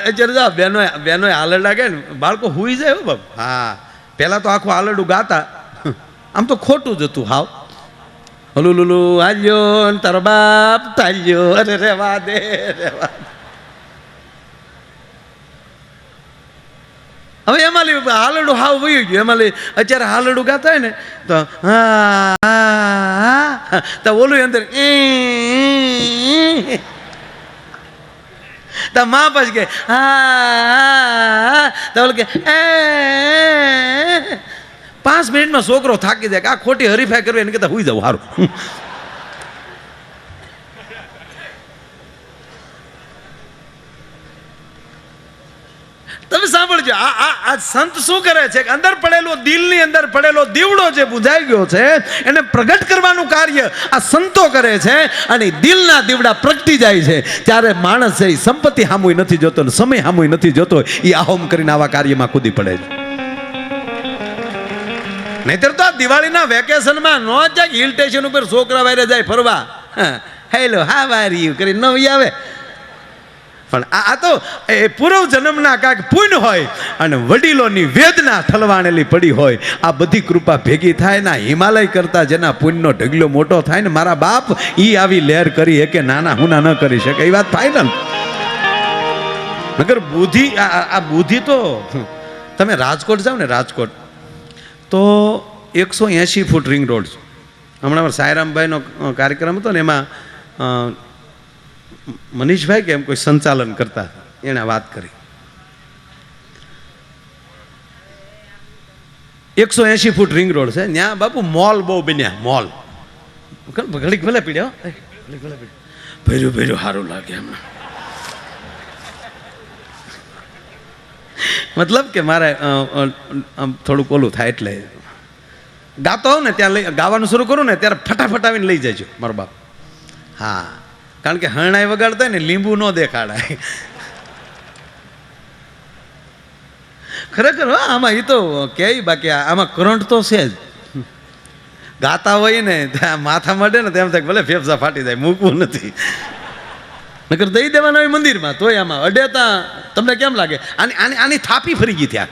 અત્યારે બેનો બેનો હાલડ લાગે ને બાળકો હુઈ જાય હો બાપ. હા પહેલાં તો આખું હાલડું ગાતા, આમ તો ખોટું જ હતું હાવ. હલું લુલું હાલ્યો ને તારો બાપ તાલ્યો, અરે રેવા દે રેવા. હવે એમાં હાલડું હાવ વયું ગયું. એમાં અત્યારે હાલડું ગાતા હોય ને તો હા તો ઓલું અંદર તો મા પછી કે હા તો ઓલું કે 5 મિનિટમાં છોકરો થાકી જાય કે આ ખોટી હરીફાઈ કરવી એને કહેતા હુઈ જાવ સારું. તમે સાંભળજો, આ સંત શું કરે છે કે અંદર પડેલો દિલની અંદર પડેલો દીવડો જે બુઝાઈ ગયો છે એને પ્રગટ કરવાનું કાર્ય આ સંતો કરે છે. અને દિલના દીવડા પ્રગટી જાય છે ત્યારે માણસ છે સંપત્તિ હામુય નથી જોતો ને સમય હામુય નથી જોતો, એ આહોમ કરીને આવા કાર્યમાં કૂદી પડે છે. નહીતર તો આ દિવાળીના વેકેશનમાં નો જાય હિલ સ્ટેશન ઉપર છોકરા વાયરે જાય ફરવા, હેલો હા વાર્યું કરી નવી આવે. પણ આ તો એ પૂર્વ જન્મના કાંઈક પુણ્ય હોય અને વડીલોની વેદના ઠલવાણેલી પડી હોય, આ બધી કૃપા ભેગી થાય ને હિમાલય કરતા જેના પુણ્યનો ઢગલો મોટો થાય ને મારા બાપ ઈ આવી લહેર કરી કે નાના હુના ન કરી શકે એ વાત થાય ને. નગર બુદ્ધિ આ બુદ્ધિ તો તમે રાજકોટ જાઓ ને, રાજકોટ તો 180 ફૂટ રિંગ રોડ. હમણાં સાયરામભાઈનો કાર્યક્રમ હતો ને એમાં મનીષભાઈ કે એમ કોઈ સંચાલન કરતા એણે વાત કરી 180 ફૂટ રિંગ રોડ છે ત્યાં બાપુ મોલ બહુ બન્યા. મોલ ઘડીક ભલે પીડ્યો ભર્યું ભર્યું સારું લાગે હમણાં. મતલબ કે મારે થોડુંક ઓલું થાય એટલે ગાતો હોઉં ને ત્યાં લઈ ગાવાનું શરૂ કરું ને ત્યારે ફટાફટ આવીને લઈ જાય મારો બાપ. હા કારણ કે હરણાઈ વગાડતા ને લીંબુ ન દેખાડાય. ખરેખર આમાં એ તો કે બાકી આમાં કરંટ તો છે જ. ગાતા હોય ને ત્યાં માથા મળે ને તેમ થાય ભલે ફેફસા ફાટી જાય, મૂકવું નથી. નકર દઈ દેવાના હોય મંદિરમાં તોય આમાં અડેતા તમને કેમ લાગે આની થાપી ફરી ગઈ ત્યાં.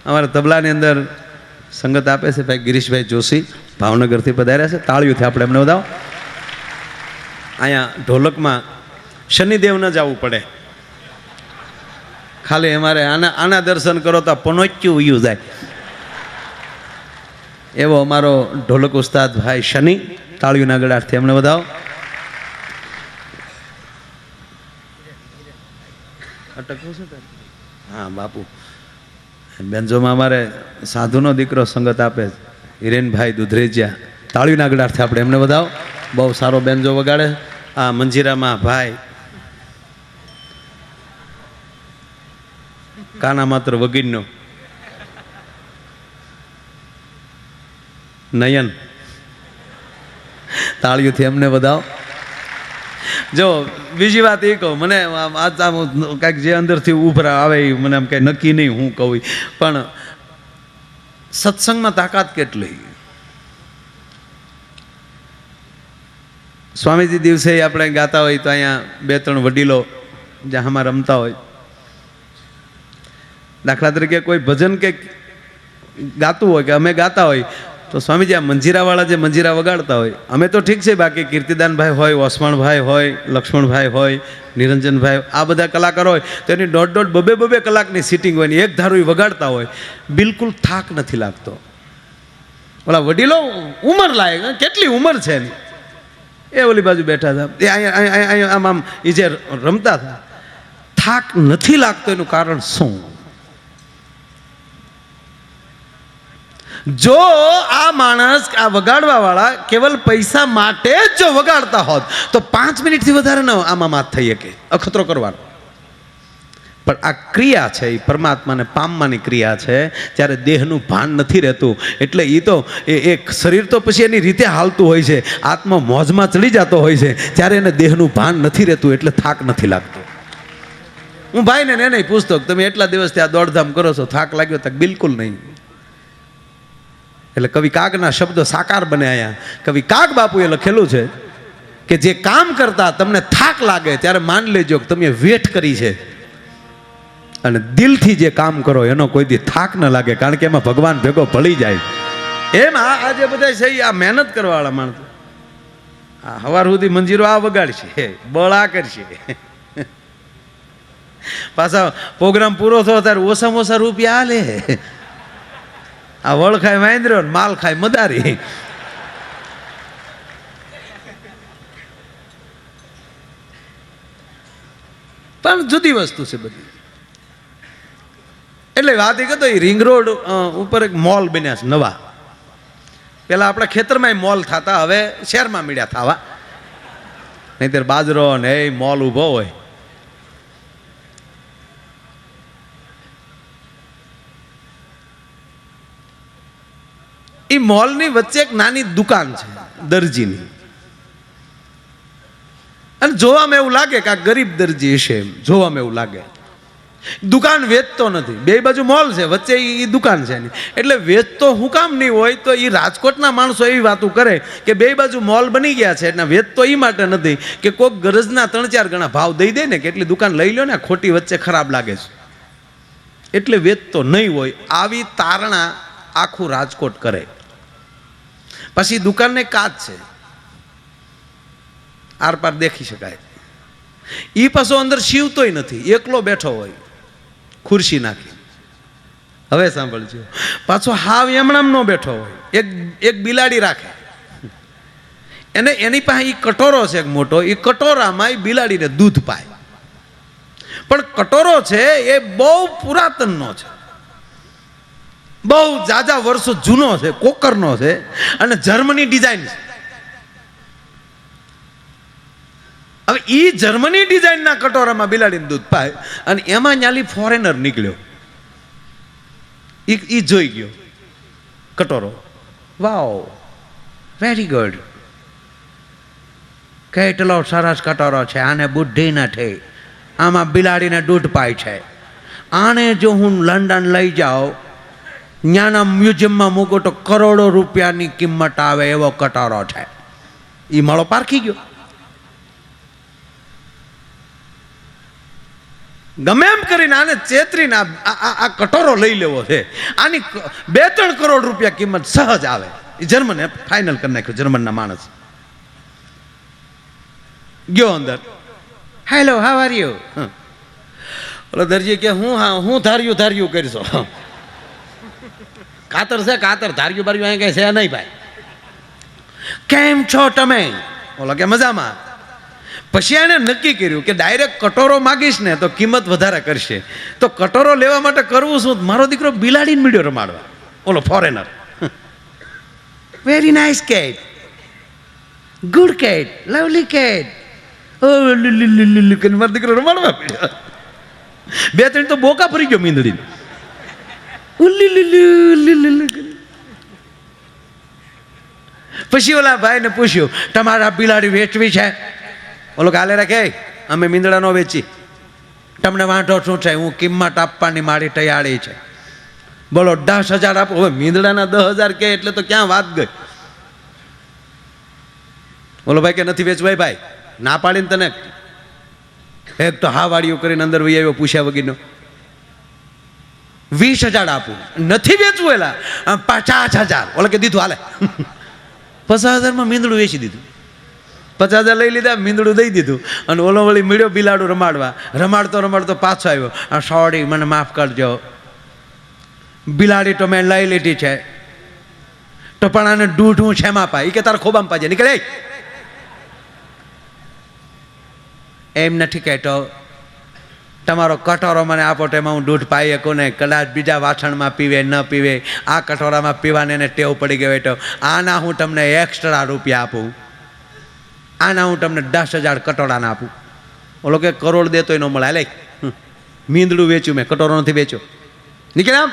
અમારા તબલાની અંદર સંગત આપે છે ભાઈ ગિરીશભાઈ જોશી, ભાવનગરથી પધાર્યા છે. તાળીઓથી આપણે એમને વધાવો. અહીંયા ઢોલકમાં શનિદેવ ન જવું પડે, ખાલી અમારે આના દર્શન કરો તો પનોચ્યું ઉયું જાય એવો અમારો ઢોલક ઉસ્તાદ ભાઈ શનિ. તાળીઓના ગળાથી એમને વધાવો. અટકવું છે હા બાપુ. બેન્જોમાં અમારે સાધુનો દીકરો સંગત આપે હિરેનભાઈ દુધરેજિયા. તાળીના ગળાથી આપણે એમને વધાવો. બહુ સારો બેન્જો વગાડે. આ મંજીરામાં ભાઈ કાના માત્ર વગીરનો નયન. તાળીઓથી એમને વધાવો. જો બીજી વાત એ કહું, મને કાંઈક જે અંદરથી ઉભરા આવે એ મને આમ કંઈ નક્કી નહીં હું કહું, પણ સત્સંગમાં તાકાત કેટલી. સ્વામીજી દિવસે આપણે ગાતા હોય તો અહીંયા 2-3 વડીલો જ્યાં આમાં રમતા હોય, દાખલા તરીકે કોઈ ભજન કે ગાતું હોય કે અમે ગાતા હોય તો સ્વામીજી આ મંજીરાવાળા જે મંજીરા વગાડતા હોય, અમે તો ઠીક છે, બાકી કીર્તિદાનભાઈ હોય, ઓસમાણભાઈ હોય, લક્ષ્મણભાઈ હોય, નિરંજનભાઈ, આ બધા કલાકારો હોય તો એની 1.5-2 કલાકની સિટિંગ હોય ને એક ધારું વગાડતા હોય, બિલકુલ થાક નથી લાગતો. ઓલા વડીલો ઉંમર લાયક, કેટલી ઉંમર છે એની, એ ઓલી બાજુ બેઠા હતા, એ અહીંયા આમ એ જે રમતા હતા, થાક નથી લાગતો. એનું કારણ શું? જો આ માણસ આ વગાડવા વાળા કેવલ પૈસા માટે જ જો વગાડતા હોત તો 5 મિનિટથી વધારે ન આમાં માત થઈ શકે, અખતરો કરવાનો. પણ આ ક્રિયા છે એ પરમાત્માને પામવાની ક્રિયા છે. ત્યારે દેહનું ભાન નથી રહેતું એટલે એ તો એક શરીર તો પછી એની રીતે હાલતું હોય છે, આત્મા મોજમાં ચડી જતો હોય છે, ત્યારે એને દેહનું ભાન નથી રહેતું એટલે થાક નથી લાગતો. હું ભાઈને એને પૂછતો તમે એટલા દિવસથી આ દોડધામ કરો છો, થાક લાગ્યો? તક બિલકુલ નહીં. એટલે કવિ કાગના શબ્દો સાકાર બને. અહીંયા કવિ કાગ બાપુએ લખેલું છે કે જે કામ કરતા તમને થાક લાગે ત્યારે માન લેજો કે તમે વેઠ કરી છે, અને દિલથી જે કામ કરો એનો કોઈ દી થાક ન લાગે, કારણ કે એમાં ભગવાન ભેગો ભળી જાય. એમ આ જે બધા છે આ મહેનત કરવાવાળા માણસો આ સવાર સુધી મંજીરો આ વગાડશે, બળ આ કરશે, પાછા પ્રોગ્રામ પૂરો થયો ત્યારે ઓછામાં ઓછા રૂપિયા આલે. આ વળ ખાય વાંદરો, માલ ખાય મદારી. પણ જુદી વસ્તુ છે બધી. એટલે વાત એ કહેતો એ રિંગ રોડ ઉપર એક મોલ બન્યા છે નવા. પેલા આપણા ખેતરમાં મોલ થતા, હવે શહેરમાં મીડ્યા થવા. નહીંતર બાજરો ને એ મોલ ઊભો હોય. એ મોલની વચ્ચે એક નાની દુકાન છે દરજીની, અને જોવામાં એવું લાગે કે આ ગરીબ દરજી હશે, એમ જોવામાં એવું લાગે. દુકાન વેચતો નથી, બે બાજુ મોલ છે, વચ્ચે એ દુકાન છે એની. એટલે વેચતો હું કામ નહીં હોય તો એ રાજકોટના માણસો એવી વાતો કરે કે બે બાજુ મોલ બની ગયા છે, એટલે વેચતો એ માટે નથી કે કોઈક ગરજના 3-4 ગણા ભાવ દઈ દે ને કે એટલી દુકાન લઈ લો ને, ખોટી વચ્ચે ખરાબ લાગે છે એટલે વેચતો નહીં હોય. આવી તારણા આખું રાજકોટ કરે. પછી દુકાનને કાચ છે, આરપાર દેખી શકાય. એ પાછો અંદર શિવતોય નથી, એકલો બેઠો હોય ખુરશી નાખી. હવે સાંભળજો, પાછો હાવ એમણામ નો બેઠો હોય, એક બિલાડી રાખે એને, એની પાસે એ કટોરો છે એક મોટો, એ કટોરામાં એ બિલાડીને દૂધ પાય. પણ કટોરો છે એ બહુ પુરાતનનો છે, બહુ જાજા વર્ષો જૂનો છે, કોકરનો છે, અને જર્મની ડિઝાઇન છે. હવે એ જર્મની ડિઝાઇનના કટોરામાં બિલાડીને દૂધ પાય, અને એમાં ન્યાલી ફોરેનર નીકળ્યો. એ જોઈ ગયો કટોરો, વાવ વેરી ગુડ, કેટલો સરસ કટોરો છે, આને બુદ્ધિ નથી, આમાં બિલાડીને દૂધ પાય છે, આને જો હું લંડન લઈ જાઉં, ત્યાંના મ્યુઝિયમમાં મૂકો તો કરોડો રૂપિયાની કિંમત આવે એવો કટોરો છે. એ માળો પારખી ગયો. ગમે એમ કરીને આને ચેતરીને આ કટોરો લઈ લેવો છે, આની 2-3 કરોડ રૂપિયા કિંમત સહજ આવે. એ જર્મને ફાઇનલ કરી નાખ્યો, જર્મનના માણસ ગયો અંદર. Hello, how are you? ઓલો દરજી કે હું ધાર્યું કરશો, કાતર છે કાતર, ધાર્યું બાર્યું અહીં કઈ છે નહીં ભાઈ. કેમ છો તમે? ઓલો કે મજામાં. પછી એણે નક્કી કર્યું કે ડાયરેક્ટ કટોરો માગીશ ને તો કિંમત વધારે કરશે, તો કટોરો લેવા માટે કરવું શું? મારો દીકરો બિલાડીને મીડ્યો રમાડવા, ઓલો foreigner. Very nice cat, good cat, lovely cat. મારો દીકરો રમાડવા મીડ્યો. 2-3 તો બોકા ફરી ગયો મીંદડીને. પછી ઓલા ભાઈને પૂછ્યું, તમારા બિલાડી વેચવી છે? ઓલો કાલે રાખે, અમે મીંદડા નો વેચી, તમને વાંધો શું છે? હું કિંમત આપવાની મારી તૈયારી છે. બોલો 10,000 આપો. હવે મીંદડાના 10,000 કે એટલે તો ક્યાં વાત ગઈ. બોલો ભાઈ કે નથી વેચવાય. ભાઈ ના પાડીને તને એક તો હા વાળીઓ કરીને અંદર વહી આવ્યો પૂછ્યા વગરનો. 20,000 આપું, નથી વેચવું. એલા 50,000. ઓલા કે દીધું, હાલે. 50,000માં મીંદડું વેચી દીધું. 50,000 લઈ લીધા, મીંદડું દઈ દીધું, અને ઓલો વળી મળ્યો બિલાડું રમાડવા. રમાડતો પાછો આવ્યો. સોરી, મને માફ કરજો, બિલાડી તો મેં લઈ લીધી છે, તો પણ આને દૂધ હું શેમાં પાય? કે તારા ખોબામાં પાજે. નીકળે. એમ નથી કહેતો, તમારો કટોરો મને આપો તો એમાં હું દૂધ પાઈ શકું ને, કદાચ બીજા વાસણમાં પીવે ન પીવે, આ કટોરામાં પીવાને એને ટેવ પડી ગયો તો આના હું તમને એક્સ્ટ્રા રૂપિયા આપું, આના હું તમને 10,000 કટોરાના આપું. ઓલો કે કરોડ દેતો ન મળે. લે, મીંદડું વેચ્યું મેં, કટોરો નથી વેચ્યો. નીકળે આમ.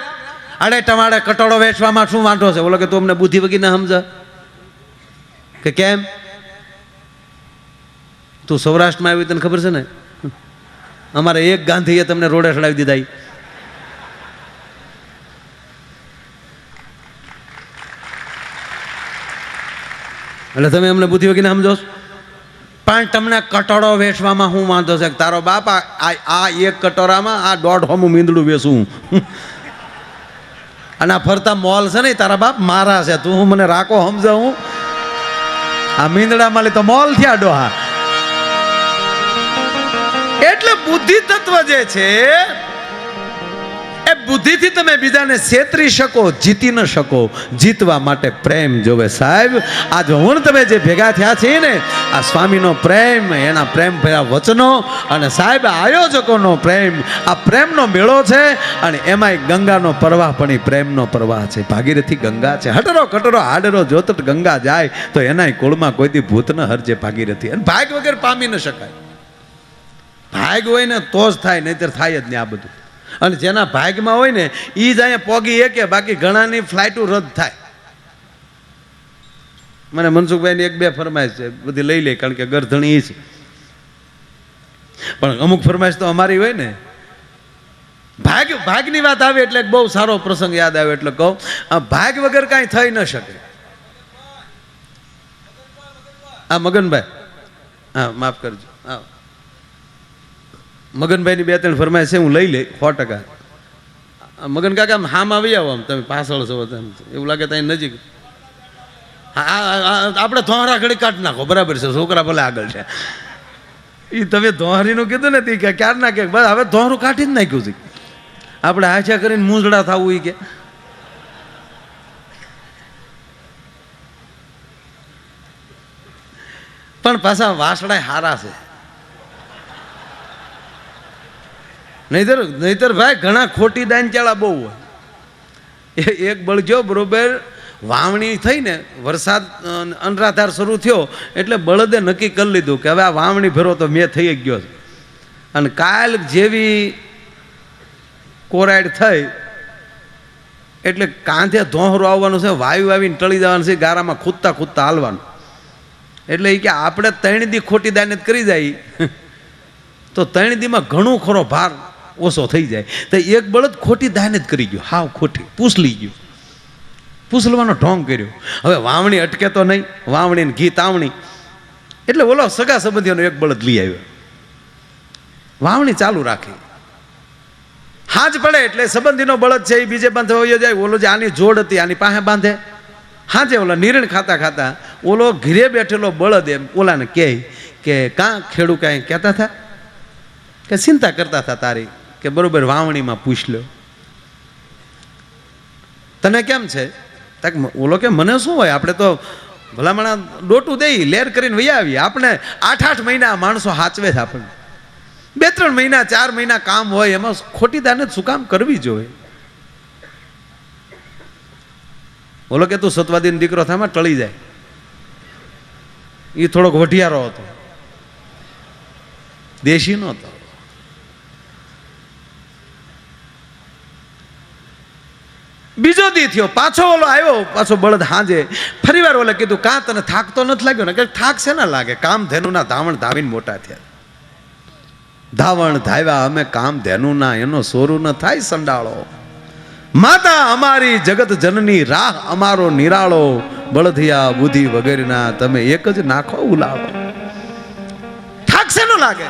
અરે તમારે કટોરો વેચવામાં શું વાંધો છે? ઓલો કે તું અમને બુદ્ધિ વગી ના સમજ કે કેમ? તું સૌરાષ્ટ્રમાં આવી તને ખબર છે ને, અમારે એક ગાંધીએ તમને રોડે ચડાવી દીધા. એટલે તમે અમને બુદ્ધિ વગી ના સમજો. પણ તમને કટોરો વેચવામાં શું વાંધો છે? તારો બાપ આ એક કટોરામાં આ 1.5 હોમું મીંદડું વેચું અને આ ફરતા મોલ છે ને તારા બાપ મારા છે, તું હું મને રાખો સમજાવું? આ મીંદડામાં તો મોલ થયા ડોહા. એટલે બુદ્ધિ તત્વ જે છે એ બુદ્ધિથી તમે બીજાને છેતરી શકો, જીતી ન શકો. જીતવા માટે પ્રેમ જોવે સાહેબ. આજ હું તમે જે ભેગા થયા છીએ ને, આ સ્વામીનો પ્રેમ, એના પ્રેમ ભર્યા વચનો અને સાહેબ આયોજકોનો પ્રેમ, આ પ્રેમનો મેળો છે. અને એમાંય ગંગાનો પ્રવાહ પણ એ પ્રેમનો પ્રવાહ છે. ભાગીરથી ગંગા છે. હટરો કટરો હાડરો જોત ગંગા જાય તો એનાય કુળમાં કોઈથી ભૂત ન હરજે ભાગીરથી. અને ભાગ વગર પામી ન શકાય. ભાગ હોય ને તો જ થાય, નહીતર થાય જ નહીં આ બધું. અને જેના ભાગમાં હોય ને એ જ અહીંયા પોગી એકે, બાકી ઘણાની ફ્લાઇટો રદ થાય. મને મનસુખભાઈની 1-2 ફરમાઈશ છે, બધી લઈ લે, કારણ કે ગરધણી છે. પણ અમુક ફરમાઈશ તો અમારી હોય ને. ભાગની વાત આવે એટલે બહુ સારો પ્રસંગ યાદ આવે એટલે કહું, આ ભાગ વગર કાંઈ થઈ ન શકે. આ મગનભાઈ, હા માફ કરજો, હા મગનભાઈની 2-3 ફરમાઈશ છે, હું લઈ લઈ 100%. મગન કાકા આમ હામ આવી આવો, આમ તમે પાછળ છો એવું લાગે ત્યાં નજીક. હા આપણે ધોહરા ઘડી કાઢી નાખો, બરાબર છે, છોકરા ભલે આગળ છે. એ તમે ધોહરીનું કીધું ને તે ક્યાર ના કે બસ હવે ધોહરું કાઢી જ નાખ્યું છે. આપણે હાચા કરીને મૂંઝડા થવું એ કે પણ પાછા વાસડા હારા છે. નહીતર ભાઈ ઘણા ખોટી દાનચાળા બહુ હોય. એક બળજો બરોબર વાવણી થઈ ને, વરસાદ અનરાધાર શરૂ થયો એટલે બળદે નક્કી કરી લીધું કે હવે આ વાવણી ભેરો તો મેં થઈ જ ગયો છે. અને કાલ જેવી કોરાડ થઈ એટલે કાંધે ધોહરું આવવાનું છે, વાયુ આવીને ટળી જવાનું છે, ગારામાં ખૂદતા ખૂદતા હાલવાનું. એટલે એ કે આપણે 3 દી ખોટી દાનત કરી જાય તો 3 દીમાં ઘણું ખરો ભાર ઓછો થઈ જાય. તો એક બળદ ખોટી દાનત કરી ગયો, હાવ ખોટી પૂછલી ગયું, પૂછલવાનો ઢોંગ કર્યો. હવે વાવણી અટકે તો નહીં, વાવણી ઘી તાવણી. એટલે ઓલો સગા સંબંધીઓનો એક બળદ લઈ આવ્યો, વાવણી ચાલુ રાખી. હાજ પડે એટલે સંબંધીનો બળદ છે એ બીજે બાંધવા વયો જાય. ઓલો જે આની જોડ હતી આની પાસે બાંધે. હાજે ઓલા નિરણ ખાતા ખાતા ઓલો ઘીરે બેઠેલો બળદ એમ ઓલાને કહે કે કાં ખેડૂ કાંઈ કહેતા હતા કે ચિંતા કરતા હતા તારી, કે બરોબર વાવણીમાં પૂછ લો તને કેમ છે? ઓલો કે મને શું હોય, આપણે તો ભલામણા ડોટું દઈ લેર કરીને વૈયા આવીએ. આપણે 8-8 મહિના માણસો હાચવે છે. આપણને 2-3 મહિના 4 મહિના કામ હોય, એમાં ખોટી દાનત શું કામ કરવી જોઈએ? બોલો કે તું સતવાદીનો દીકરો થામાં ટળી જાય. એ થોડોક વઢિયારો હતો, દેશી નહોતો. બીજો દી થયો, પાછો ઓલો આવ્યો, પાછો બળદ હાંજે ફરી વાર ઓલે કીધું કાં તને થાક તો નથી લાગ્યો ને? કે થાક છે ના લાગે, કામ ધેનુના ધાવણ ધાવીને મોટા થયા. ધાવણ ધાવ્યા અમે કામ ધેનુના, એનો સોરું ન થાય સંડાળો. માતા અમારી જગત જનની, રાહ અમારો નિરાળો. બળધિયા બુદ્ધિ વગેરેના તમે એક જ નાખો ઉલાળો. થાક છે ન લાગે?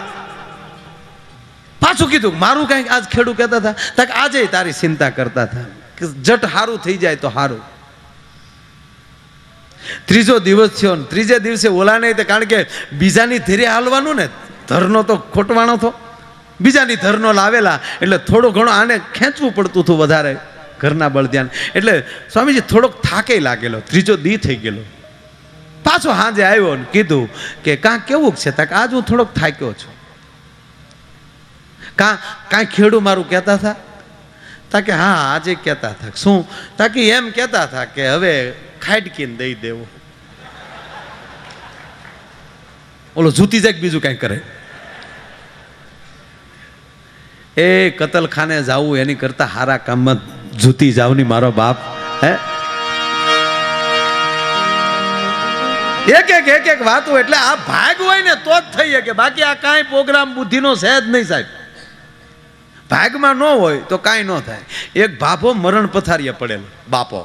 પાછું કીધું મારું કઈક આજ ખેડૂ કહેતા હતા તક આજે તારી ચિંતા કરતા હતા કે જટ હારું થઈ જાય તો હારું. ત્રીજો દિવસ થયો, ત્રીજે દિવસે ઓલા નહીં, કારણ કે બીજાની ધીરે હાલવાનું ને, ધરનો તો ખોટવાનો હતો, બીજાની ધરનો લાવેલા એટલે થોડું ઘણું આને ખેંચવું પડતું હતું વધારે ઘરના બળદિયાને. એટલે સ્વામીજી થોડોક થાકે લાગેલો. ત્રીજો દી થઈ ગયેલો. પાછો હાજે આવ્યો ને કીધું કે કાં કેવું છે? તક આજ હું થોડોક થાક્યો છું. કાંઈ ખેડૂ મારું કહેતા હતા? તાકે હા આજે કહેતા હતા. શું? તાકી એમ કહેતા હતા કે હવે ખાડકીને દઈ દેવું. ઓલો જૂતી જાય બીજું કાંઈ કરે. એ કતલખાને જાવું એની કરતા હારા કામમાં જૂતી જાવની મારો બાપ. હે એક વાતો. એટલે આ ભાગ હોય ને તો જ થઈ શકે, બાકી આ કાંઈ પ્રોગ્રામ બુદ્ધિનો છે જ નહીં સાહેબ. ભાગમાં ન હોય તો કાંઈ ન થાય. એક બાપો મરણ પથારીએ પડેલો બાપો,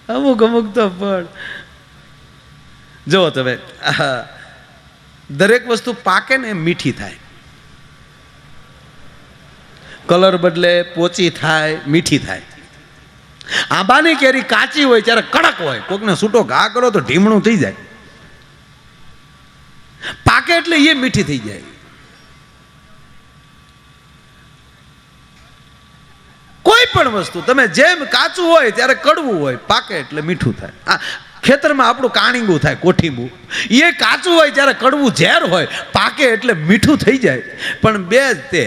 અમુક તો પણ જુઓ તમે, દરેક વસ્તુ પાકે ને મીઠી થાય, કલર બદલે, પોચી થાય, મીઠી થાય. આંબાની કેરી કાચી હોય ત્યારે કડક હોય, કોકને છૂટો ઘા કરો તો ઢીમણું થઈ જાય. પાકે એટલે એ મીઠી થઈ જાય. કોઈ પણ વસ્તુ તમે જેમ કાચું હોય ત્યારે કડવું હોય, પાકે એટલે મીઠું થાય. ખેતરમાં આપણું કાણીંગું થાય, કોઠીંબું, એ કાચું હોય ત્યારે કડવું ઝેર હોય, પાકે એટલે મીઠું થઈ જાય. પણ બે જ તે,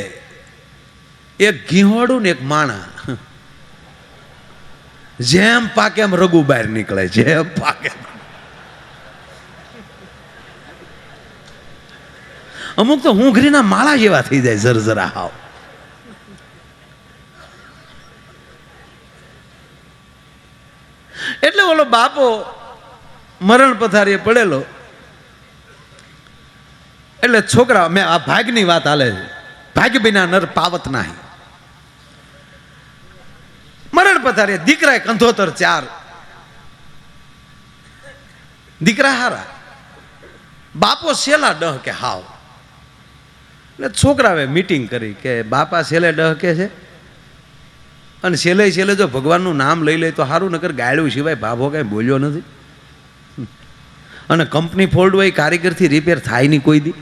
એક ઘીહોડું ને એક માણા, જેમ પાકે એમ રગુ બહાર નીકળે, જેમ પાકે. અમુક તો હુંઘરીના માળા જેવા થઈ જાય, જરજરા હાવ. એટલે ઓલો બાપો મરણ પથારીએ પડેલો, એટલે છોકરા, મેં આ ભાગની વાત હાલે છે, ભાગ વિના નર પાવત નાહી. મરણ પથારીએ દીકરા કંધોતર 4, દીકરા હારા, બાપો સેલા ડહ કે હાવ. એટલે છોકરાએ મીટિંગ કરી કે બાપા સેલે ડહ કે છે, અને છેલ્લે જો ભગવાનનું નામ લઈ લે તો સારું, નકર ગાળ્યું સિવાય ભાભો કાંઈ બોલ્યો નથી. અને કંપની ફોલ્ડ હોય, કારીગરથી રિપેર થાય નહીં કોઈ દી.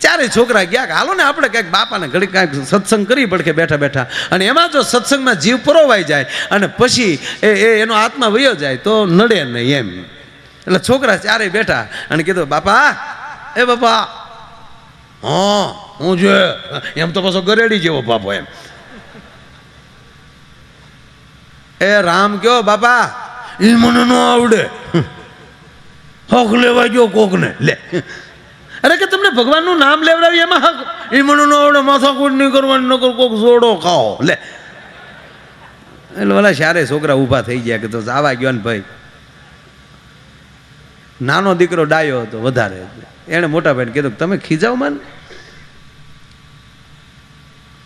ચારે છોકરા ગયા કે હાલો ને આપણે કંઈક બાપાને ઘડી કાંઈક સત્સંગ કરી પડકે બેઠા બેઠા. અને એમાં જો સત્સંગમાં જીવ પરોવાઈ જાય અને પછી એનો આત્મા વયો જાય તો નડે નહીં એમ. એટલે છોકરા ચારે બેઠા અને કીધું, બાપા, એ બાપા, હા હું જો એમ તો પાછો ગરેડી જેવો બાપો એમ. એ રામ કયો બાપા, એ મને ન આવડે, હક લેવા ગયો કોકને લે. અરે કે તમને ભગવાનનું નામ લેવડાવી એમાં હક, એ મને ન આવડે, માથાકૂટ નહીં કરવાની, નકર કોક જોડો ખાઓ લે. એટલે ઓલા સારે છોકરા ઊભા થઈ ગયા કે તો આવા ગયો ને ભાઈ. નાનો દીકરો ડાયો હતો વધારે, એણે મોટા ભાઈને કીધું તમે ખીજાવ માન,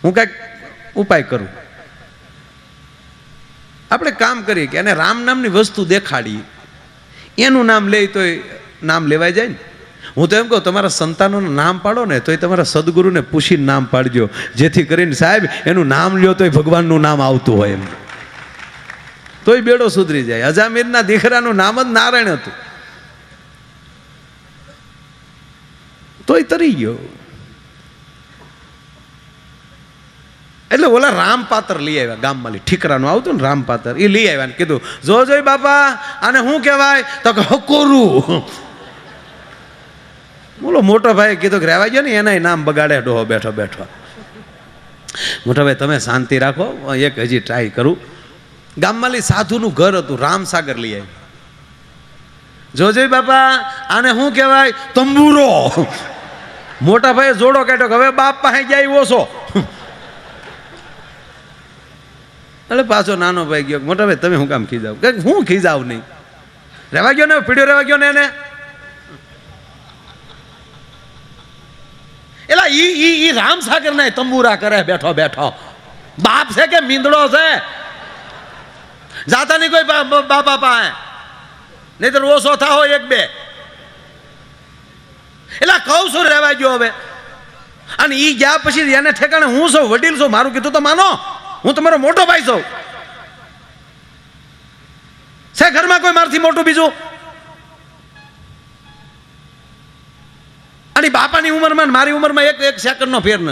હું કાંઈક ઉપાય કરું. આપણે કામ કરીએ કે એને રામ નામની વસ્તુ દેખાડીએ, એનું નામ લે તો નામ લેવાય જાય ને. હું તો એમ કહું, તમારા સંતાનોનું નામ પાડો ને તો એ તમારા સદગુરુને પૂછીને નામ પાડજો, જેથી કરીને સાહેબ એનું નામ લ્યો તો ભગવાનનું નામ આવતું હોય એમ, તોય બેડો સુધરી જાય. અજામીરના દીકરાનું નામ જ નારાયણ હતું, તોય તરી ગયો. એટલે ઓલા રામપાત્ર લઈ આવ્યા, ગામમાં ઠીકરાનું આવતું ને રામપાત્ર, એ લઈ આવ્યા ને કીધું, જોઈ બાપા આને શું કહેવાય? તો કે હકોરું. બોલો મોટો ભાઈ કીધું કે રહેવા ગયો ને, એના નામ બગાડે ડોહો બેઠો બેઠો. મોટા ભાઈ તમે શાંતિ રાખો, એક હજી ટ્રાય કરું. ગામમાં સાધુનું ઘર હતું, રામસાગર લઈ આવ્યું. જોજે બાપા આને શું કહેવાય? તંબુરો. મોટા ભાઈ જોડો કાઢ્યો, હવે બાપ પાસે જાય ઓછો. એટલે પાછો નાનો ભાઈ ગયો, મોટા ભાઈ તમે શું કામ ખીજાવ? કે હું ખીજાવ નહીં, રહેવા ગયો ને, પીડ્યો રહેવા ગયો ને એને. એટલે ઈ રામસાગર ના તંબુરા કરે બેઠો બેઠો. બાપ છે કે મીંદડો છે? જાતા નહીં કોઈ બાપા પાસે, નહીં તો ઓછો થાઓ એક બે. એટલે કહું છું રહેવા ગયો હવે. અને ઈ ગયા પછી એને ઠેકાણે હું છું, વડીલ છું, મારું કીધું તો માનો, હું તમારો મોટો ભાઈ છું. છે ઘરમાં કોઈ મારથી મોટું બીજું? અને બાપાની ઉંમરમાં મારી ઉંમરમાં એક સેકન્ડ નો ફેર ન.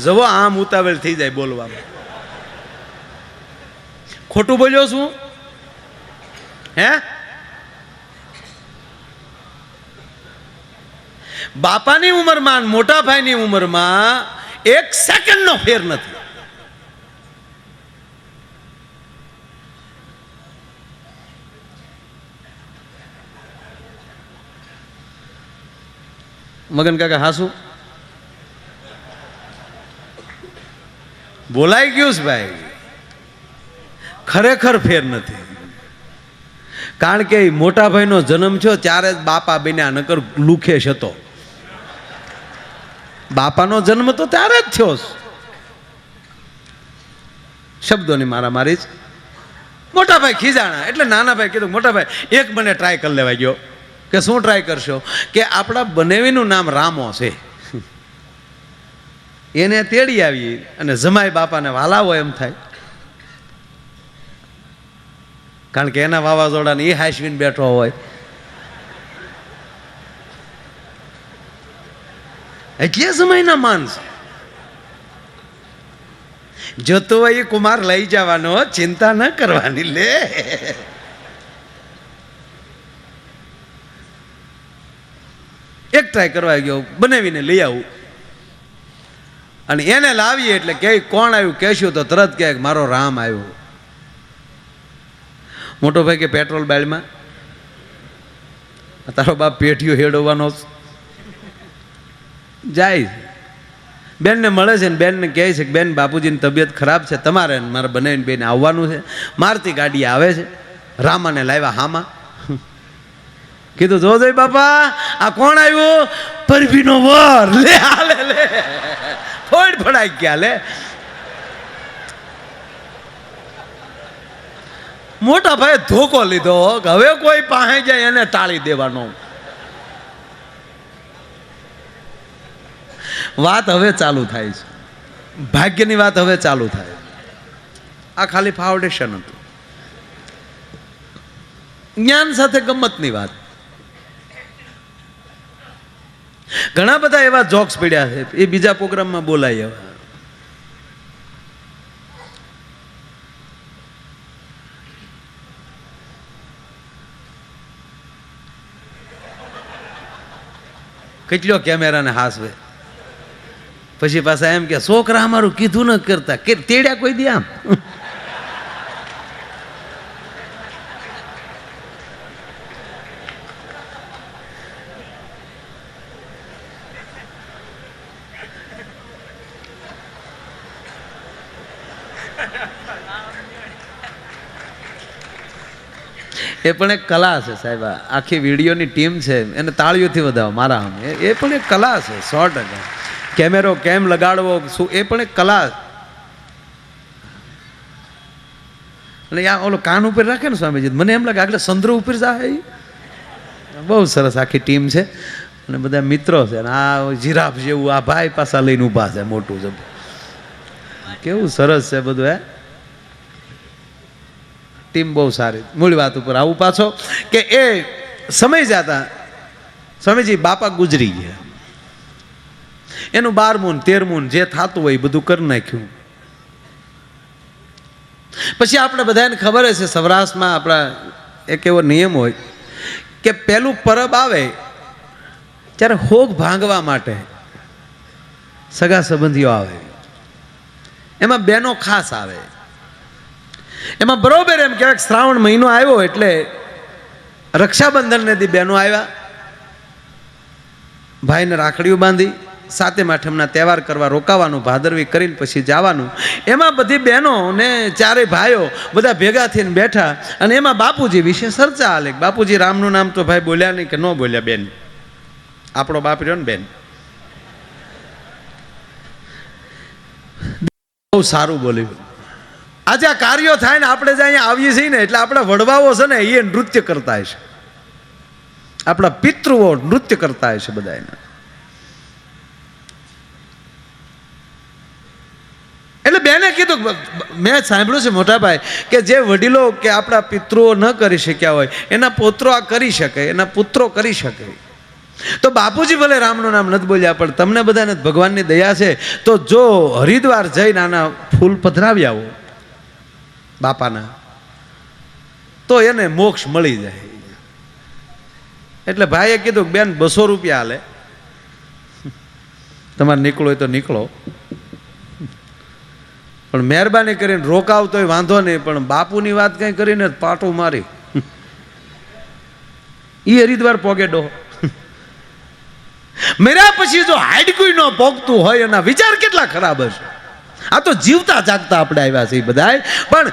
જવો આમ ઉતાવળ થઈ જાય બોલવામાં. ખોટું બોલ્યો છું હે? બાપાની ઉંમરમાં મોટા ભાઈની ઉંમરમાં એક સેકન્ડ નો ફેર નથી. મગન કાકા હાસુ બોલાઈ ગયું છે ભાઈ, ખરેખર ફેર નથી. કારણ કે મોટા ભાઈનો જન્મ થયો ત્યારે જ બાપા બન્યા, નકર લુખેશ હતો. બાપાનો જન્મ તો ત્યારે જ થયો. શબ્દોની મારામારી જ. મોટા ભાઈ ખીજાણા એટલે નાના ભાઈ કીધું, મોટા ભાઈ એક મને ટ્રાય કરી લેવા ગયો. કે શું ટ્રાય કરશો? કે આપણા બનેવીનું નામ રામો છે, એને તેડી આવી અને જમાઈ બાપાને વાલાવો એમ થાય. કારણ કે એના વાવાઝોડાને એ હાશવીને બેઠો હોય એટલે જમાઈના માન છે. જોતો હોય એ કુમાર લઈ જવાનો, ચિંતા ન કરવાની. લે એક ટ્રાય કરવા ગયો, બનાવીને લઈ આવું. અને એને લાવીએ એટલે કે કોણ આવ્યું કહેશું તો તરત કહે મારો રામ આવ્યો. મોટો ભાઈ કે પેટ્રોલ બાળમાં તારો બાપ પેટીઓ હેડવવાનો જાય. બેનને મળે છે ને બેનને કહે છે કે બેન બાપુજીની તબિયત ખરાબ છે, તમારે મારે બનાવીને બેન આવવાનું છે. મારતી ગાડી આવે છે, રામાને લાવ્યા હામાં. કીધું જોજે બાપા આ કોણ આવ્યું? પરભીનો વર. લે હાલે લે ફોડ ફડાઈ ગયા. લે મોટા ભાઈ ધોકો લીધો, હવે કોઈ પાસે જાય એને ટાળી દેવાનો. વાત હવે ચાલુ થાય છે, ભાગ્યની વાત હવે ચાલુ થાય. આ ખાલી ફાઉન્ડેશન હતું, જ્ઞાન સાથે ગમ્મતની વાત. ઘણા બધા એવા જોક્સ પડ્યા છે, એ બીજા પ્રોગ્રામમાં બોલાય. હવે કેટલો કેમેરાને હાસવે, પછી પાછા એમ કે છોકરા અમારું કીધું ન કરતા કે તેડ્યા કોઈ દી આમ. એ પણ એક કલા છે સાહેબ. આખી વિડીયોની ટીમ છે, એને તાળીઓથી વધાવો મારા આમ. એ પણ એક કલા છે 100%. કેમેરો કેમ લગાડવો શું એ પણ એક કલા. એટલે આ ઓલો કાન ઉપર રાખે ને સ્વામીજી, મને એમ લાગે આગળ ચંદ્ર ઉપર જાય. બહુ સરસ આખી ટીમ છે અને બધા મિત્રો છે. અને આ જીરાફ જેવું આ ભાઈ પાછા લઈને ઊભા છે, મોટું છે. કેવું સરસ છે બધું. હે ટીમ બહુ સારી. મૂળ વાત ઉપર આવું પાછો કે એ સમય જતા સ્વામીજી બાપા ગુજરી ગયા. એનું 12મું 13મું જે થતું હોય બધું કરી નાખ્યું. પછી આપણે બધાને ખબર છે સૌરાષ્ટ્રમાં આપણા એક એવો નિયમ હોય કે પેલું પરબ આવે ત્યારે હોગ ભાંગવા માટે સગા સંબંધીઓ આવે, એમાં બહેનો ખાસ આવે. એમાં બરોબર એમ કહેવાય કે શ્રાવણ મહિનો આવ્યો એટલે રક્ષાબંધનને દી બહેનો આવ્યા, ભાઈને રાખડીઓ બાંધી, સાતમ આઠમના તહેવાર કરવા રોકાવાનું, ભાદરવી કરીને પછી જવાનું. એમાં બધી બહેનો ને ચારેય ભાઈઓ બધા ભેગા થઈને બેઠા અને એમાં બાપુજી વિશે ચર્ચા હાલે. બાપુજી રામનું નામ તો ભાઈ બોલ્યા નહીં કે ન બોલ્યા? બેન આપણો બાપ રહ્યો ને બેન, બહુ સારું બોલ્યું. આજે આ કાર્યો થાય ને આપણે જે અહીંયા આવીએ છીએ ને એટલે આપણા વડવાઓ છે ને એ નૃત્ય કરતા હશે, આપણા પિતૃઓ નૃત્ય કરતા હશે બધા એના. એટલે બેને કીધું, મેં સાંભળ્યું છે મોટા ભાઈ કે જે વડીલો કે આપણા પિતૃઓ ન કરી શક્યા હોય એના પુત્રો આ કરી શકે, એના પુત્રો કરી શકે. તો બાપુજી ભલે રામનું નામ નથી બોલ્યા પણ તમને બધાને ભગવાનની દયા છે તો જો હરિદ્વાર જઈને આના ફૂલ પધરાવી આવો બાપાના તો એને મોક્ષ મળી જાય. એટલે ભાઈએ કીધું બેન 200 રૂપિયા હાલે, તમારે નીકળો હોય તો નીકળો, પણ મહેરબાની કરીને રોકાવતોય વાંધો નહીં, પણ બાપુની વાત કંઈ કરીને પાટું મારી એ હરિદ્વાર પોગેડો. મેર્યા પછી જો હાડકું ન પોગતું હોય એના વિચાર કેટલા ખરાબ હશે. આ તો જીવતા જાગતા આપણે આવ્યા છે બધા. પણ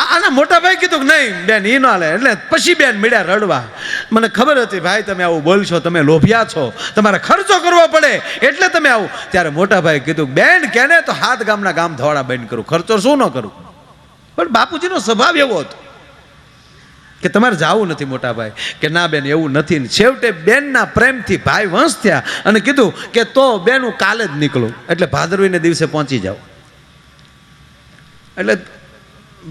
આના મોટા ભાઈ કીધું કે નહીં બેન એ ન હાલે. એટલે પછી બેન મળ્યા રડવા. મને ખબર હતી ભાઈ તમે આવું બોલશો, તમે લોભિયા છો, તમારે ખર્ચો કરવો પડે એટલે તમે આવું. ત્યારે મોટા ભાઈ કીધું બેન કેને તો 7 ગામના ગામ ધોળા બેન કરું, ખર્ચો શું ન કરું. પણ બાપુજીનો સ્વભાવ એવો હતો કે તમારે જાવું નથી. મોટા ભાઈ કે ના બેન એવું નથી. છેવટે બેનના પ્રેમથી ભાઈ વંશ થયા અને કીધું કે તો બેન હું કાલે જ નીકળું, એટલે ભાદરવીને દિવસે પહોંચી જાઉં. એટલે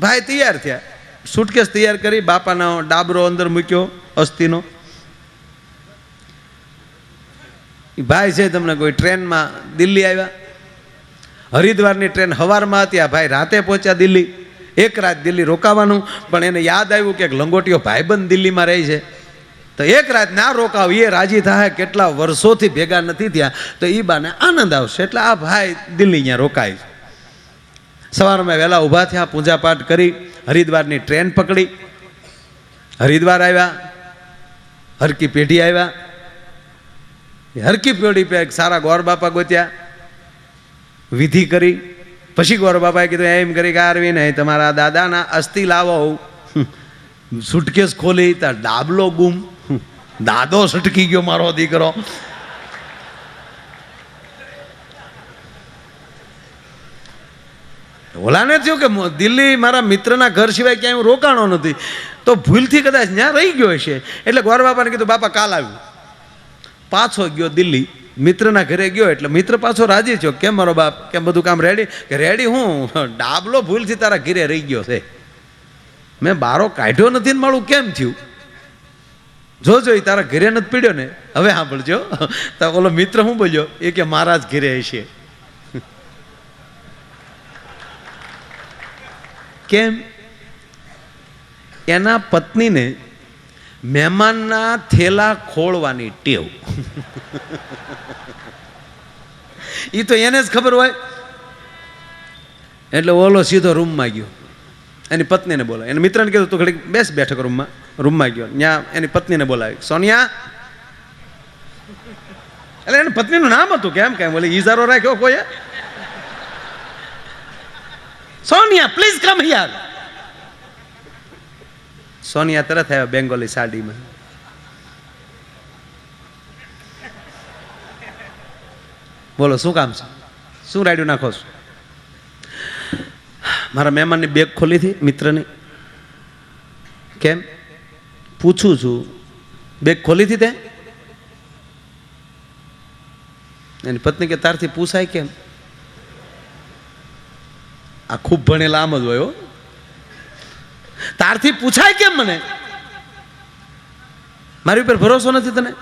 ભાઈ તૈયાર થયા, સુટકેસ તૈયાર કરી, બાપાનો ડાબરો અંદર મૂક્યો અસ્થિનો. ભાઈ છે તમને કોઈ ટ્રેનમાં દિલ્હી આવ્યા, હરિદ્વારની ટ્રેન સવારમાં હતી, આ ભાઈ રાતે પહોંચ્યા દિલ્હી. 1 રાત દિલ્હી રોકાવાનું, પણ એને યાદ આવ્યું કે એક લંગોટીઓ ભાઈબંધ દિલ્હીમાં રહે છે, તો 1 રાત ના રોકાવ, એ રાજી થાય, કેટલા વર્ષોથી ભેગા નથી થયા, તો એ બાને આનંદ આવશે. એટલે આ ભાઈ દિલ્હી અહીંયા રોકાય. સવારમાં વહેલા ઊભા થયા, પૂજાપાઠ કરી, હરિદ્વારની ટ્રેન પકડી, હરિદ્વાર આવ્યા, હરકી પેઢી આવ્યા. હરકી પેઢી પે સારા ગોર બાપા ગોત્યા, વિધિ કરી. પછી ગોર બાપાએ કીધું એમ કરી કે આરવી નહીં, તમારા દાદાના અસ્થિ લાવો. સુટકેસ ખોલી ત્યાં ડાબલો ગુમ, દાદો સટકી ગયો મારો દીકરો. ઓલાને થયું કે દિલ્હી મારા મિત્રના ઘર સિવાય ક્યાંય હું રોકાણો નથી, તો ભૂલથી કદાચ ત્યાં રહી ગયો હશે. એટલે ગોર બાપાને કીધું બાપા કાલ આવ્યું. પાછો ગયો દિલ્હી, મિત્રના ઘરે ગયો. એટલે મિત્ર પાછો રાજી થયો, કેમ મારો બાપ, કેમ બધું કામ રેડી? કે રેડી, હું ડાબલો ભૂલથી તારા ઘરે રહી ગયો છે, મેં બારો કાઢ્યો નથી ને મારું કેમ થયું? જોજો એ તારા ઘરે નથી પીડ્યો ને. હવે સાંભળજો, તો ઓલો મિત્ર શું બોલ્યો, એ કે મારા જ ઘરે હશે. કેમ? એના પત્નીને મહેમાનના થેલા ખોળવાની ટેવ. એ તો એને જ ખબર હોય. એટલે ઓલો સીધો રૂમમાં ગયો, એની પત્નીને બોલાવી. એને મિત્રને કીધું તું ઘડીક બેસ બેઠક રૂમમાં ગયો. ત્યાં એની પત્નીને બોલાવી, સોનિયા. એટલે એની પત્નીનું નામ હતું, કેમ કેમ બોલે ઈજારો રાખ્યો કોઈ, Sonia please come here. Sonia તરત આવ્યા બેંગોલી સાડીમાં. બોલો શું કામ છે, શું રાડ્યું નાખો છો? મારા મહેમાનની બેગ ખોલી હતી મિત્રની. કેમ પૂછું છું, બેગ ખોલી હતી તે? એની પત્ની કે તારથી પૂછાય કેમ? આ ખૂબ ભણેલા આમ જ હોય. તારથી પૂછાય કેમ મને? મારી ઉપર ભરોસો નથી તને?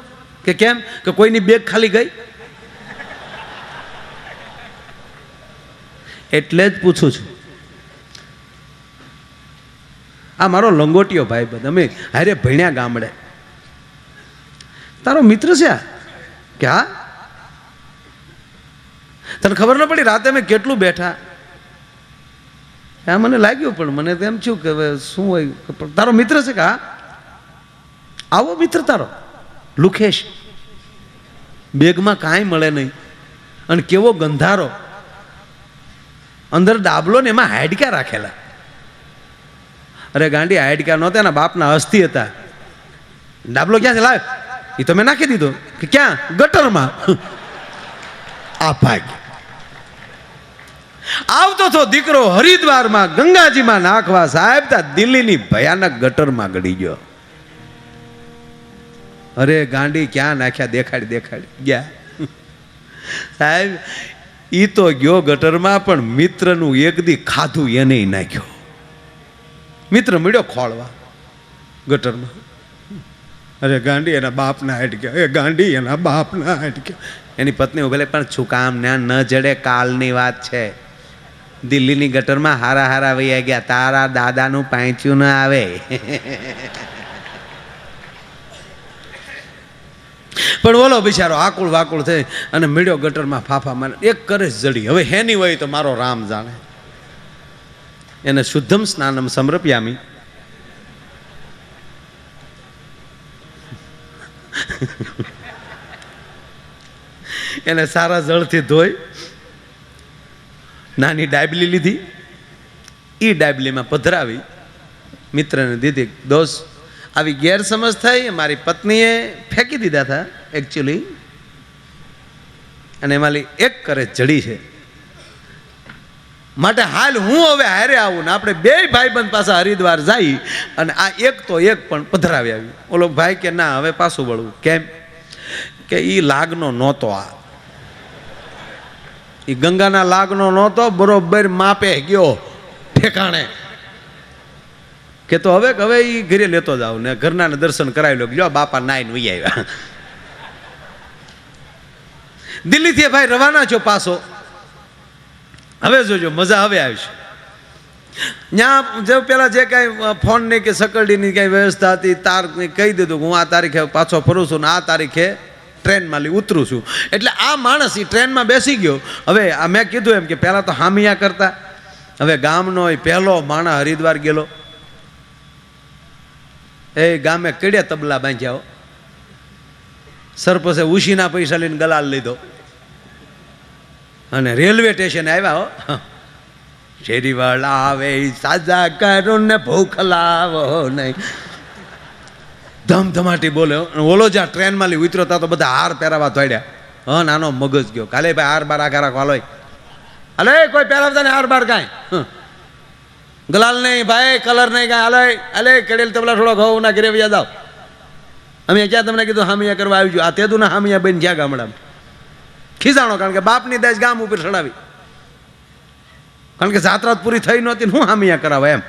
કે કેમ કે કોઈની બેગ ખાલી ગઈ એટલે જ પૂછું છું. આ મારો લંગોટીયો ભાઈ બંધ, અમે હારે ભણ્યા ગામડે. તારો મિત્ર છે આ? કે હા. તને ખબર ન પડી રાતે મેં કેટલું બેઠા? હા મને લાગ્યું, પણ મને તેમ થયું કે હવે શું હોય. તારો મિત્ર છે કે હા? આવો મિત્ર તારો લુખેશ. બેગમાં કાંઈ મળે નહીં, અને કેવો ગંધારો, અંદર ડાબલો ને એમાં હાડકા રાખેલા. અરે ગાંડી, હાડકા નહોતા, એના બાપના અસ્થિ હતા. ડાબલો ક્યાં છે લાવ? એ તો મેં નાખી દીધો. કે ક્યાં? ગટરમાં. આ ભાગ આવતો તો દીકરો હરિદ્વારમાં ગંગાજીમાં નાખવા, સાહેબ તા દિલ્હીની ભયાનક ગટરમાં ગળી ગયો. અરે ગાંડી ક્યાં નાખ્યા? દેખાડી ગયા. સાહેબ ઈ તો ગયો ગટરમાં, પણ મિત્રનું એક દી ખાધું એને નાખ્યો. મિત્ર મળ્યો ખોળવા ગટરમાં. અરે ગાંડી એના બાપના હાડક્યા. એ ગાંડી એના બાપના હાડક્યા. એની પત્ની ઉભેલે, પણ શું કામ ના ન જડે? કાલની વાત છે. દિલ્હીની ગટરમાં હારા વૈયા ગયા, તારા દાદાનું પાંચ્યું ન આવે. પણ બોલો બિચારો આકુળ વાકુળ થઈ અને મળ્યો ગટરમાં ફાફા મારે. એક કરે જડી. હવે હેની હોય તો મારો રામ જાણે. એને શુદ્ધમ સ્નાનમ સમર્પ્યામી. એને સારા જળથી ધોઈ નાની ડાબલી લીધી, એ ડાબલીમાં પધરાવી મિત્રને દીધી. દોસ્ત આવી ગેરસમજ થઈ. મારી પત્નીએ ફેંકી દીધા હતા એકચ્યુઅલી, અને એમાં એક કરે જડી છે. માટે હાલ હું હવે હારે આવું ને આપણે બે ભાઈબંધ પાછા હરિદ્વાર જઈ અને આ એક તો એક પણ પધરાવી આવી. ઓલો ભાઈ કે ના હવે પાછું વળવું. કેમ કે એ લાગનો નહોતો, આ એ ગંગાના લાગનો નહોતો, બરોબર માપે ગયો ઠેકાણે. કે તો હવે એ ઘરે લેતો જાવ ને ઘરના દર્શન કરાવી લો. જો બાપા નાઈને વહી આવ્યા. દિલ્હીથી ભાઈ રવાના છો પાછો. હવે જોજો મજા હવે આવશે. ત્યાં જે પેલા જે કાંઈ ફોનની કે સકરડીની કાંઈ વ્યવસ્થા હતી, તાર કહી દીધું કે હું આ તારીખે પાછો ફરું છું ને આ તારીખે ટ્રેનમાં ઉતરું છું. એટલે આ માણસ એ ટ્રેનમાં બેસી ગયો. હવે આ મેં કીધું એમ કે પહેલાં તો હામિયા કરતા, હવે ગામનો એ પહેલો માણસ હરિદ્વાર ગયેલો. એ ગામે કડ્યા તબલા બાંધ્યા. સરપંચે ઉશીના પૈસા લઈને ગલાલ લીધો અને રેલવે સ્ટેશન આવ્યા. હો શેરીવાળા આવે સાજા કરો ને ભૂખ લાવો નહીં, ધમધમાટી બોલે. ઓલો જ્યાં ટ્રેનમાં લઈ ઉતરતા તો બધા હાર પહેરાવા દોડ્યા. હા નાનો મગજ ગયો. કાલે ભાઈ હાર બાર આખા રાખવા લોય. અલે કોઈ પહેરાવતા ને હાર બાર કાંઈ ગલાલ નહીં ભાઈ, કલર નહીં કાંઈ. હાલો અલે કડેલ તબલા થોડો ઘઉં ના ઘરે વ્યા જાઓ. અમે ક્યાં તમને કીધું હામિયા કરવા આવી. આ તેદું ના હામિયા બની ગયા ગામડામાં. ખીજાણો, કારણ કે બાપની દેશ ગામ ઉપર ચડાવી, કારણ કે જાત્રાત પૂરી થઈ નહોતી. હું હામિયા કરાવે એમ.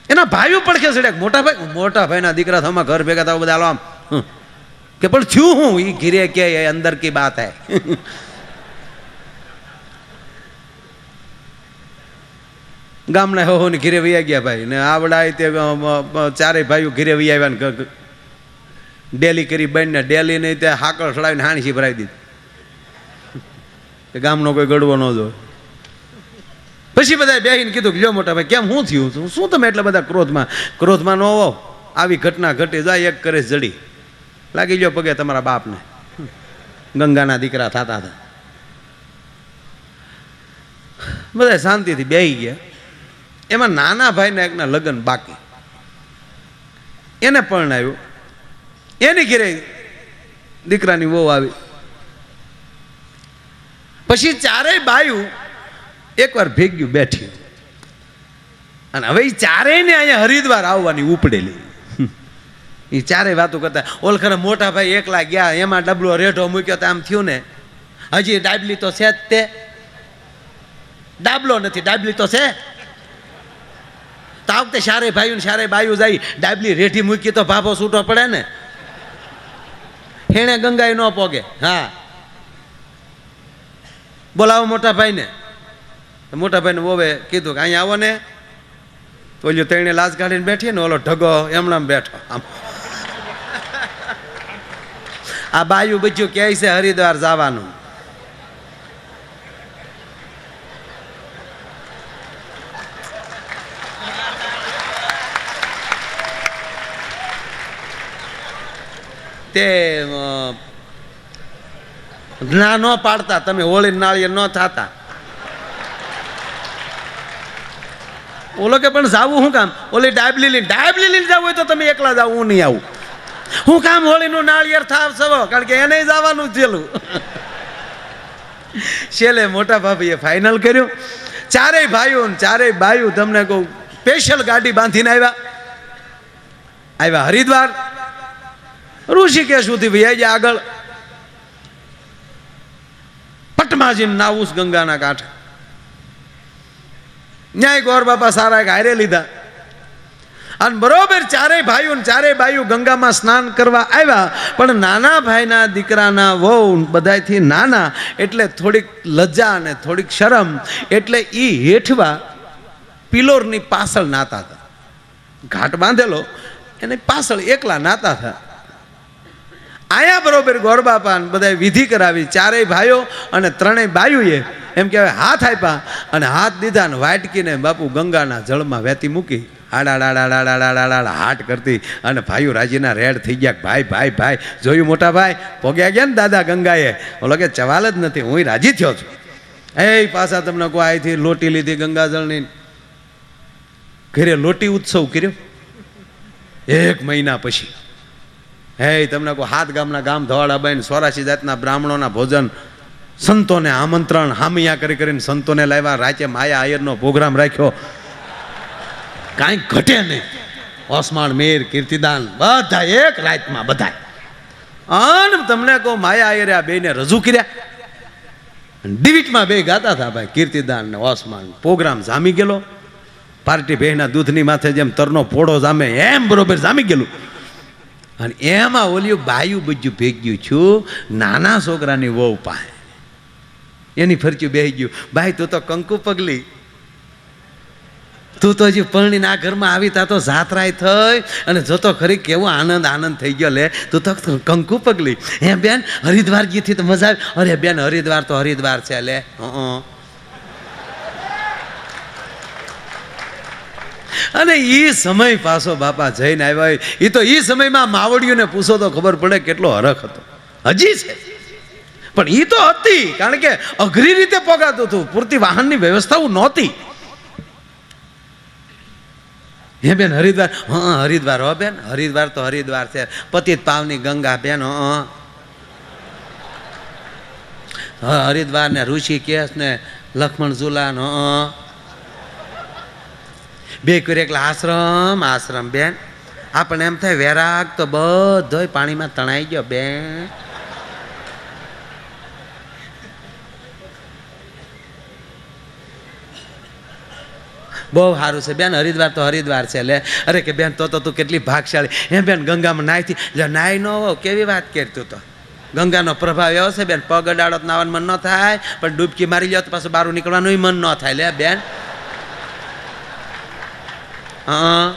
એના ભાઈઓ પણ કે છે મોટા ભાઈના દીકરા થમાં ઘર ભેગા થવા બધા આમ કે પણ થયું હું એ ઘીરે કે અંદર કી બાત હે. ગામના હો ને ઘીરે વૈયા ગયા ભાઈ ને આવડા તે ચારેય ભાઈઓ ઘીરે વૈયા આવ્યા ને ડેલી કરી બનને ડેલી નહીં તે હાકળ ચડાવીને હાણસી ભરાવી દીધી. ગામનો કોઈ ગડવો ન જો. પછી બધા બેહીને કીધું કે જો મોટા ભાઈ કેમ શું થયું, શું તમે એટલા બધા ક્રોધમાં ન હોવો, આવી ઘટના ઘટી જાય. એક કરે જડી લાગી ગયો પગે તમારા બાપને. ગંગાના દીકરા થતા હતા. બધા શાંતિથી બેહી ગયા. એમાં નાના ભાઈના એકના લગ્ન બાકી, એને પરણાવ્યું. એની ઘેરે દીકરાની વહુ આવી. પછી ચારેય બાયું એકવાર ભેગ્યું બેઠી અને હવે એ ચારેયને અહીંયા હરિદ્વાર આવવાની ઉપડેલી. એ ચારેય વાતો કરતા. ઓલખરે મોટા ભાઈ એકલા ગયા, એમાં ડબલો રેઢો મૂક્યો તો આમ થયું ને હજી ડાબલી તો છે જ. તે ડાબલો નથી, ડાબલી તો છે. તો આ વખતે ચારે ભાઈઓ ને ચારે બાયું જાય, ડાબલી રેઢી મૂકી તો ભાભો છૂટો પડે ને. હેણે ગંગાઈ ન પોગે. હા બોલાવો મોટા ભાઈને. મોટા ભાઈને વોવે કીધું કે અહીંયા આવો ને. તો ઓલું તેણે લાજ કાઢીને બેઠી ને ઓલો ઢગો એમણામ બેઠો. આમ આ બાયું બચ્યું કહે છે હરિદ્વાર જવાનું. તે ના ન પાડતા, તમે હોળી નાળિયેર ન થતા. ઓલો કે પણ જાવું શું કામ, ઓલી ડાબલી લઈને જવું હોય તો તમે એકલા જાવ, હું નહીં આવું. હું કામ હોળીનું નાળિયેર થાવ સવો, કારણ કે એને જવાનું છેલું. છેલ્લે મોટા ભાભીએ ફાઇનલ કર્યું. ચારેય ભાઈઓ ને ચારેય બાયું તમને કહું સ્પેશિયલ ગાડી બાંધીને આવ્યા હરિદ્વાર. ઋષિકેશ સુધી વૈયા ગયા આગળ. પટમાજીને નાવું ગંગાના કાંઠે. ન્યાય ગોર બાપા સારા હારે લીધા અને બરોબર ચારેય ભાઈઓ ને ચારેય બાયું ગંગામાં સ્નાન કરવા આવ્યા. પણ નાના ભાઈના દીકરાના વહુ બધાથી નાના એટલે થોડીક લજ્જા અને થોડીક શરમ, એટલે એ હેઠવા પિલોરની પાછળ નાતા હતા. ઘાટ બાંધેલો એને પાછળ એકલા નાતા હતા. આયા બરોબર ગોરબાપા બધા વિધિ કરાવી. ચારેય ભાઈઓ અને ત્રણેય બાયુએ એમ કહેવાય હાથ આપ્યા અને હાથ દીધા ને વાટકીને બાપુ ગંગાના જળમાં વહેતી મૂકી આડાડાડાડાડાડાડા હાટ કરતી. અને ભાઈઓ રાજીના રેડ થઈ ગયા. ભાઈ ભાઈ ભાઈ જોયું મોટા ભાઈ પોગ્યા ગયા ને દાદા ગંગાએ. ઓલો કે ચવાલ જ નથી, હું રાજી થયો છું. એ પાછા તમને કોઈ અહીંથી લોટી લીધી ગંગાજળની. ઘરે લોટી ઉત્સવ કર્યો. 1 મહિના પછી હે તમને કોઈ 7 ગામના ગામ ધવાડાબાઈ 84 જાતના બ્રાહ્મણોના ભોજન, સંતોને આમંત્રણ, હામિયા કરીને સંતોને લાવ્યા. રાતે માયા આયરનો પ્રોગ્રામ રાખ્યો. કાંઈ ઘટે નહીં. ઓસમાણ, મીર, કીર્તિદાન બધા એક રાતમાં બધા. અને તમને કહું માયા આયરે આ બેને રજૂ કર્યા. ડિવિટમાં બે ગાતા હતા ભાઈ, કીર્તિદાન ને ઓસમાન. પ્રોગ્રામ જામી ગયેલો. પાર્ટી ભેના દૂધની માથે જેમ તરનો પોળો જામે એમ બરોબર જામી ગયેલું. અને એમાં ઓલિયું બાયું બધું ભેગ્યું છું નાના છોકરાની વહુ પાસે. એની ફરચ્યું બેહી ગયું. ભાઈ તું તો કંકુ પગલી, તું તો હજી પરણીને આ ઘરમાં આવી તા તો જાત્રાય થઈ અને જોતો ખરી કેવો આનંદ થઈ ગયો. લે તું તો કંકુ પગલી. હે બેન હરિદ્વાર ગીથી તો મજા આવી. અરે બેન હરિદ્વાર તો હરિદ્વાર છે. લે અને એ સમય પાછો બાપા જઈને આવ્યા હોય. એ તો એ સમયમાં માવડીઓને પૂછો તો ખબર પડે કેટલો હરખ હતો. હજી છે પણ એ તો હતી, કારણ કે અઘરી રીતે પોગાતું હતું. પૂરતી વાહનની વ્યવસ્થાઓ નહોતી. હે બેન હરિદ્વાર? હા હરિદ્વાર. હો બેન હરિદ્વાર તો હરિદ્વાર છે. પતિત પાવની ગંગા બેન. હરિદ્વાર ને ઋષિકેશ ને લક્ષ્મણ ઝુલા બે કરી એકલા આશ્રમ બેન. આપણને એમ થાય વૈરાગ તો બધોય પાણીમાં તણાઈ ગયો બેન. બહુ સારું છે બેન, હરિદ્વાર તો હરિદ્વાર છે. લે અરે કે બેન તો તું કેટલી ભાગશાળી. હે બેન ગંગામાં નાહીથી નાહી ન હો કેવી વાત કરતું. તો ગંગાનો પ્રભાવ એવો છે બેન, પગ અડાડો તો નાવાનું મન ન થાય, પણ ડૂબકી મારી લો તો પાછું બહાર નીકળવાનું મન ન થાય. લે બેન હા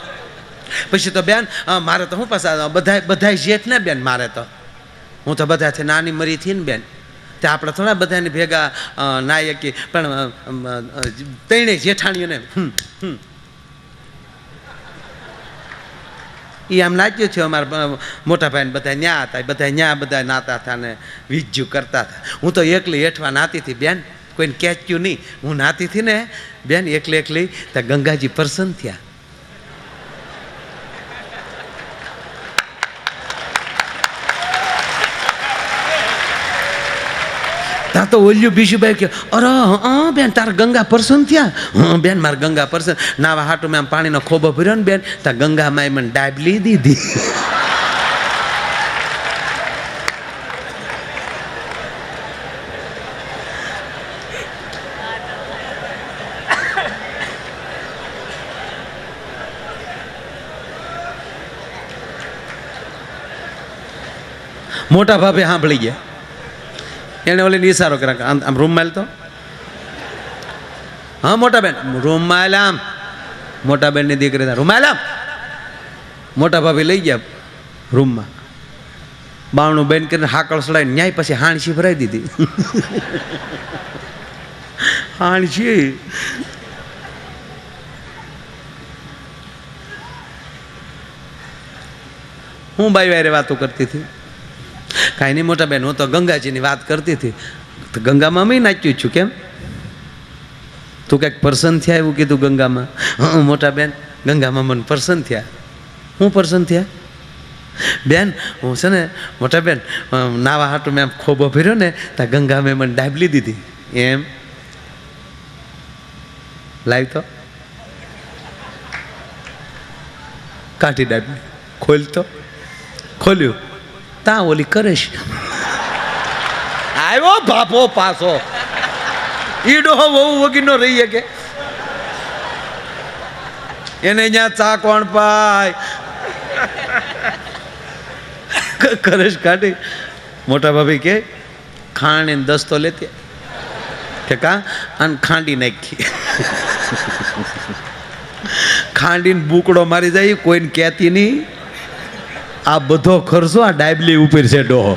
પછી તો બેન મારે તો હું પાછા બધા જેઠ ને બેન. મારે તો હું તો બધાથી નાની મરી થી ને બેન. તે આપણે થોડા બધાને ભેગા નાય કે, પણ ત્રણેય જેઠાણીઓને એ આમ લાગ્યું છે. અમારા મોટા ભાઈને બધા ન્યા હતા, બધા ન્યા બધા નાતા હતા ને વીજ્યું કરતા હતા. હું તો એકલી હેઠવા નાતી હતી બેન, કોઈને કેચ્યું નહીં. હું નાતી હતી ને બેન એકલી તો ગંગાજી પ્રસન્ન થયા. ત્યાં તો ઓલ્યું બીજું ભાઈ કે અરે હા બેન તારા ગંગા પ્રસન્ન થયા. હા બેન મારા ગંગા પ્રસન્ન. નાવા હાટું મેં આમ પાણીનો ખોબો ભર્યો ને બેન, ત્યાં ગંગામાં મને ડાબલી દીધી. મોટા ભાભે સાંભળી ગયા. એને ઓલીને ઈશારો કરે આમ રૂમાલ તો. હા મોટા બેન રૂમાલ આમ. મોટા બેનની દીકરી રૂમાલ આમ. મોટા ભાભી લઈ ગયા રૂમમાં. બાવણું બેન કરીને હાકળ સડાઈને ન્યાય પછી હાણસી ભરાઈ દીધી. હાણસી હું બાઈ વારે વાતો કરતી હતી. કાંઈ નહીં મોટા બેન, હું તો ગંગાજીની વાત કરતી હતી. તો ગંગામાં મેં નાચ્યું છું. કેમ તું કંઈક પ્રસન્ન થયા એવું કીધું ગંગામાં? હા મોટા બેન ગંગામાં મને પ્રસન્ન થયા. હું પ્રસન્ન થયા બેન? હું છે ને મોટા બેન નાવા હાટું મેં આમ ખોબો ભર્યો ને ત્યાં ગંગા મેં મને ડાબલી દીધી. એમ લાવી તો કાઢી ડાબલી ખોલતો ખોલ્યું ત્યાં ઓલી કરે છે. આવ્યો બાપો પાછો. ઈડો બહુ વગીનો રહી કે એને અહીંયા ચા કોણ પાય. કરે કાઢી. મોટા ભાભી કે ખાંડ દસ્તો લેતી કે કા અને ખાંડી નાખી. ખાંડીને બુકડો મારી જાય, કોઈને કહેતી નહીં. આ બધો ખર્ચો આ ડાબલી ઉપર છે ડોહો.